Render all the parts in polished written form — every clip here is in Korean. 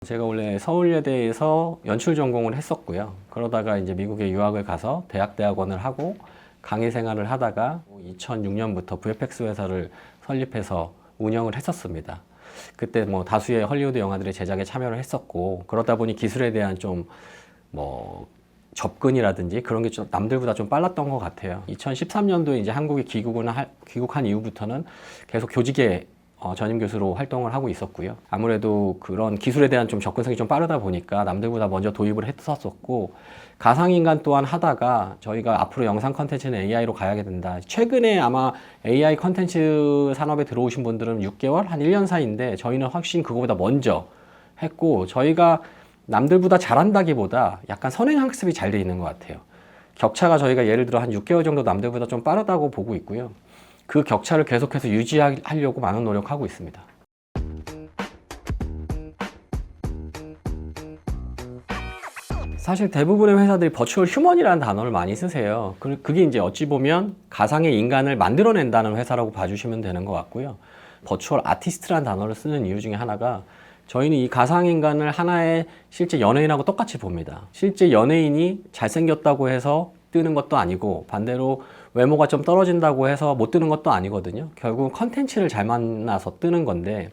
제가 원래 서울예대에서 연출 전공을 했었고요. 그러다가 이제 미국에 유학을 가서 대학원을 하고 강의 생활을 하다가 2006년부터 VFX 회사를 설립해서 운영을 했었습니다. 그때 뭐 다수의 헐리우드 영화들의 제작에 참여를 했었고, 그러다 보니 기술에 대한 좀 뭐 접근이라든지 그런 게 좀 남들보다 좀 빨랐던 것 같아요. 2013년도에 이제 한국에 귀국한 이후부터는 계속 교직에 전임 교수로 활동을 하고 있었고요. 아무래도 그런 기술에 대한 좀 접근성이 좀 빠르다 보니까 남들보다 먼저 도입을 했었고, 가상인간 또한 하다가 저희가 앞으로 영상 컨텐츠는 AI로 가야 된다. 최근에 아마 AI 컨텐츠 산업에 들어오신 분들은 6개월, 한 1년 사이인데 저희는 훨씬 그거보다 먼저 했고, 저희가 남들보다 잘한다기보다 약간 선행학습이 잘 돼 있는 것 같아요. 격차가 저희가 예를 들어 한 6개월 정도 남들보다 좀 빠르다고 보고 있고요. 그 격차를 계속해서 유지하려고 많은 노력하고 있습니다. 사실 대부분의 회사들이 버추얼 휴먼이라는 단어를 많이 쓰세요. 그게 이제 어찌 보면 가상의 인간을 만들어낸다는 회사라고 봐주시면 되는 것 같고요. 버추얼 아티스트라는 단어를 쓰는 이유 중에 하나가, 저희는 이 가상인간을 하나의 실제 연예인하고 똑같이 봅니다. 실제 연예인이 잘생겼다고 해서 뜨는 것도 아니고, 반대로 외모가 좀 떨어진다고 해서 못 뜨는 것도 아니거든요. 결국은 컨텐츠를 잘 만나서 뜨는 건데,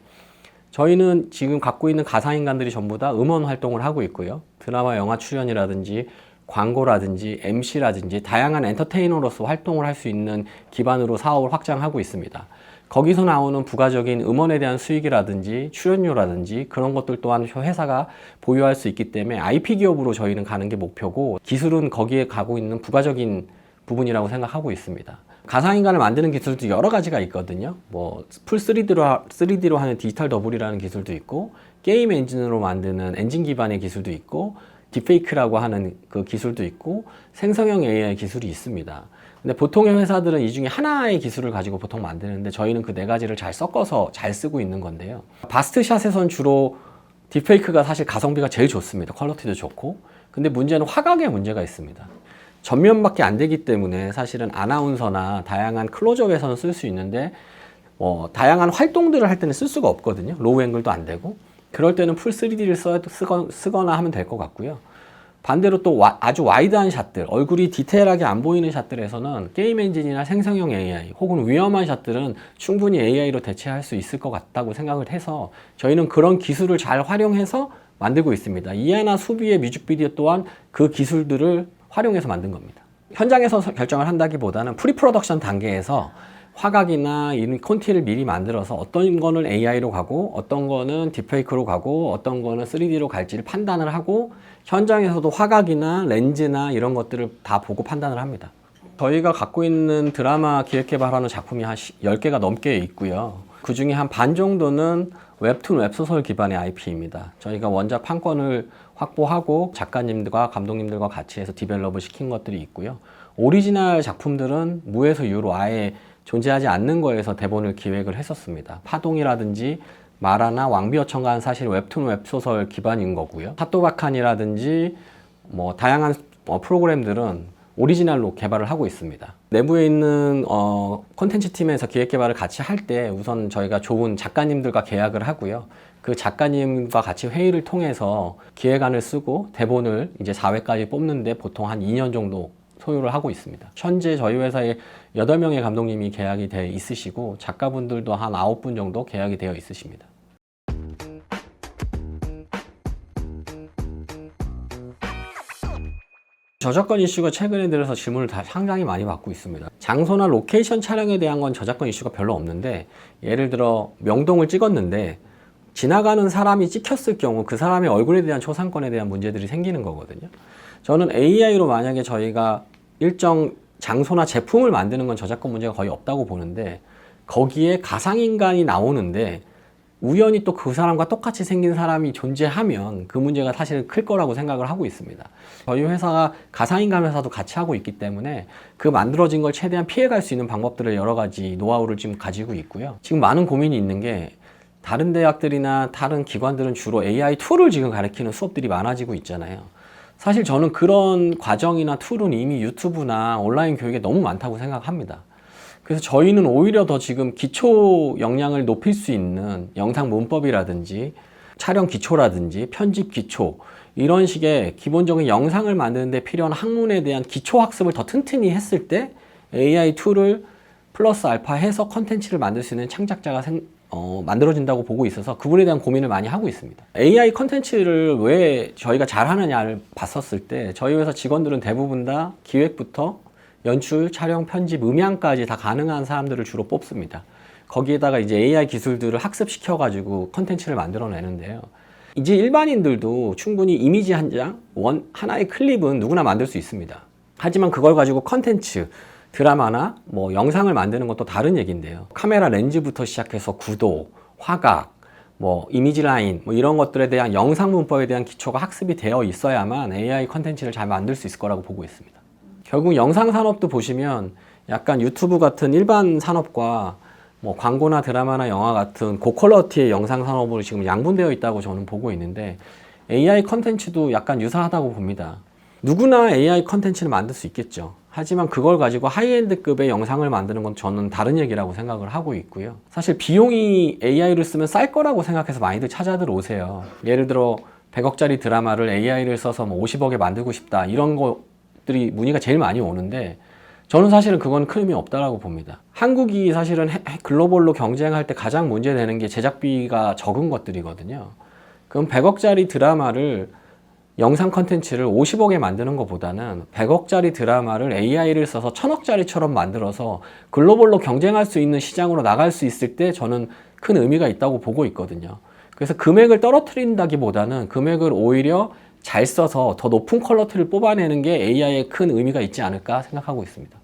저희는 지금 갖고 있는 가상인간들이 전부 다 음원 활동을 하고 있고요. 드라마, 영화 출연이라든지 광고라든지 MC라든지 다양한 엔터테이너로서 활동을 할 수 있는 기반으로 사업을 확장하고 있습니다. 거기서 나오는 부가적인 음원에 대한 수익이라든지 출연료라든지 그런 것들 또한 회사가 보유할 수 있기 때문에 IP 기업으로 저희는 가는 게 목표고, 기술은 거기에 가고 있는 부가적인 부분이라고 생각하고 있습니다. 가상인간을 만드는 기술도 여러 가지가 있거든요. 뭐 풀 3D로 하는 디지털 더블이라는 기술도 있고, 게임 엔진으로 만드는 엔진 기반의 기술도 있고, 딥페이크라고 하는 그 기술도 있고, 생성형 AI 기술이 있습니다. 근데 보통의 회사들은 이 중에 하나의 기술을 가지고 보통 만드는데, 저희는 그 네 가지를 잘 섞어서 잘 쓰고 있는 건데요. 바스트샷에선 주로 딥페이크가 사실 가성비가 제일 좋습니다. 퀄리티도 좋고. 근데 문제는 화각에 문제가 있습니다. 전면밖에 안 되기 때문에 사실은 아나운서나 다양한 클로즈업에서는 쓸 수 있는데, 다양한 활동들을 할 때는 쓸 수가 없거든요. 로우 앵글도 안 되고. 그럴 때는 풀 3D를 쓰거나 하면 될 것 같고요. 반대로 또 아주 와이드한 샷들, 얼굴이 디테일하게 안 보이는 샷들에서는 게임 엔진이나 생성형 AI 혹은 위험한 샷들은 충분히 AI로 대체할 수 있을 것 같다고 생각을 해서, 저희는 그런 기술을 잘 활용해서 만들고 있습니다. 이해나 수비의 뮤직비디오 또한 그 기술들을 활용해서 만든 겁니다. 현장에서 결정을 한다기보다는 프리 프로덕션 단계에서 화각이나 이런 콘티를 미리 만들어서 어떤 거는 AI로 가고 어떤 거는 딥페이크로 가고 어떤 거는 3D로 갈지를 판단을 하고, 현장에서도 화각이나 렌즈나 이런 것들을 다 보고 판단을 합니다. 저희가 갖고 있는 드라마 기획 개발하는 작품이 한 10개가 넘게 있고요. 그 중에 한 반 정도는 웹툰, 웹소설 기반의 IP입니다. 저희가 원작 판권을 확보하고 작가님들과 감독님들과 같이 해서 디벨롭을 시킨 것들이 있고요. 오리지널 작품들은 무에서 유로 아예 존재하지 않는 거에서 대본을 기획을 했었습니다. 파동이라든지 마라나 왕비어천가는 사실 웹툰, 웹소설 기반인 거고요. 핫도바칸이라든지 뭐 다양한 프로그램들은 오리지널로 개발을 하고 있습니다. 내부에 있는 콘텐츠 팀에서 기획 개발을 같이 할 때 우선 저희가 좋은 작가님들과 계약을 하고요. 그 작가님과 같이 회의를 통해서 기획안을 쓰고 대본을 이제 4회까지 뽑는데 보통 한 2년 정도 소요를 하고 있습니다. 현재 저희 회사에 8명의 감독님이 계약이 되어 있으시고, 작가분들도 한 9분 정도 계약이 되어 있으십니다. 저작권 이슈가 최근에 들어서 질문을 상당히 많이 받고 있습니다. 장소나 로케이션 촬영에 대한 건 저작권 이슈가 별로 없는데, 예를 들어 명동을 찍었는데 지나가는 사람이 찍혔을 경우 그 사람의 얼굴에 대한 초상권에 대한 문제들이 생기는 거거든요. 저는 AI로 만약에 저희가 일정 장소나 제품을 만드는 건 저작권 문제가 거의 없다고 보는데, 거기에 가상인간이 나오는데 우연히 또 그 사람과 똑같이 생긴 사람이 존재하면 그 문제가 사실 클 거라고 생각을 하고 있습니다. 저희 회사가 가상인간 회사도 같이 하고 있기 때문에 그 만들어진 걸 최대한 피해갈 수 있는 방법들을 여러 가지 노하우를 지금 가지고 있고요. 지금 많은 고민이 있는 게, 다른 대학들이나 다른 기관들은 주로 AI 툴을 지금 가르치는 수업들이 많아지고 있잖아요. 사실 저는 그런 과정이나 툴은 이미 유튜브나 온라인 교육에 너무 많다고 생각합니다. 그래서 저희는 오히려 더 지금 기초 역량을 높일 수 있는 영상 문법이라든지 촬영 기초라든지 편집 기초 이런 식의 기본적인 영상을 만드는데 필요한 학문에 대한 기초 학습을 더 튼튼히 했을 때 AI 툴을 플러스 알파 해서 컨텐츠를 만들 수 있는 창작자가 만들어진다고 보고 있어서 그분에 대한 고민을 많이 하고 있습니다. AI 컨텐츠를 왜 저희가 잘하느냐를 봤었을 때 저희 회사 직원들은 대부분 다 기획부터 연출, 촬영, 편집, 음향까지 다 가능한 사람들을 주로 뽑습니다. 거기에다가 이제 AI 기술들을 학습시켜가지고 컨텐츠를 만들어내는데요. 이제 일반인들도 충분히 이미지 한 장, 하나의 클립은 누구나 만들 수 있습니다. 하지만 그걸 가지고 컨텐츠, 드라마나 뭐 영상을 만드는 것도 다른 얘기인데요. 카메라 렌즈부터 시작해서 구도, 화각, 뭐 이미지 라인, 뭐 이런 것들에 대한 영상 문법에 대한 기초가 학습이 되어 있어야만 AI 컨텐츠를 잘 만들 수 있을 거라고 보고 있습니다. 결국 영상 산업도 보시면 약간 유튜브 같은 일반 산업과 뭐 광고나 드라마나 영화 같은 고퀄러티의 영상 산업으로 지금 양분되어 있다고 저는 보고 있는데 AI 컨텐츠도 약간 유사하다고 봅니다. 누구나 AI 컨텐츠를 만들 수 있겠죠. 하지만 그걸 가지고 하이엔드급의 영상을 만드는 건 저는 다른 얘기라고 생각을 하고 있고요. 사실 비용이 AI를 쓰면 쌀 거라고 생각해서 많이들 찾아들 오세요. 예를 들어 100억짜리 드라마를 AI를 써서 뭐 50억에 만들고 싶다 이런 것들이 문의가 제일 많이 오는데 저는 사실은 그건 큰 의미 없다라고 봅니다. 한국이 사실은 글로벌로 경쟁할 때 가장 문제되는 게 제작비가 적은 것들이거든요. 그럼 100억짜리 드라마를 영상 컨텐츠를 50억에 만드는 것보다는 100억짜리 드라마를 AI를 써서 1000억짜리처럼 만들어서 글로벌로 경쟁할 수 있는 시장으로 나갈 수 있을 때 저는 큰 의미가 있다고 보고 있거든요. 그래서 금액을 떨어뜨린다기보다는 금액을 오히려 잘 써서 더 높은 퀄러티를 뽑아내는 게 AI에 큰 의미가 있지 않을까 생각하고 있습니다.